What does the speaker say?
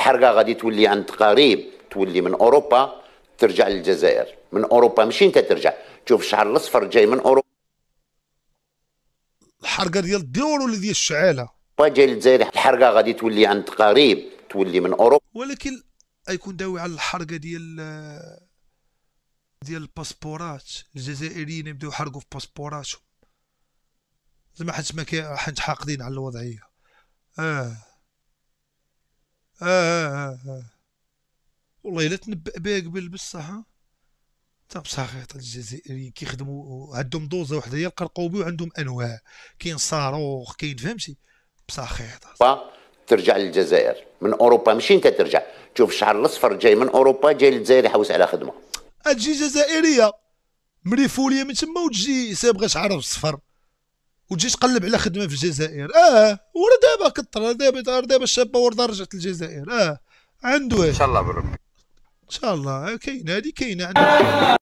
الحرقه غادي تولي عند قريب، تولي من اوروبا ترجع للجزائر، من اوروبا ماشي انت ترجع. شوف الشعر الاصفر جاي من اوروبا، الحرقه ديال الديور ولا ديال الشعاله؟ جاي للجزائر. الحرقه غادي تولي عند قريب، تولي من اوروبا. ولكن غيكون داوي على الحرقه ديال الباسبورات. الجزائريين يبداو يحرقوا في باسبوراتهم زعما حيت حاقدين على الوضعيه. اه والله الا تنبأ بها قبل بصح. تا بصحيط الجزائريين كيخدموا عندهم دوزه وحده هي القرقوبي، وعندهم انواع، كاين صاروخ، كاين فهمتي بصحيط. ترجع للجزائر من اوروبا ماشي انت ترجع. شوف الشعر الاصفر جاي من اوروبا جاي للجزائر يحوس على خدمه. تجي جزائريه مريفوليه من تما وتجي صابغه شعرها بالصفر وتجي تقلب على خدمه في الجزائر. ورا دابا كثر، دابا الشابه ورده رجعت للجزائر. عنده ان شاء الله بالرب، ان شاء الله كاينه هذه كاينه عندنا.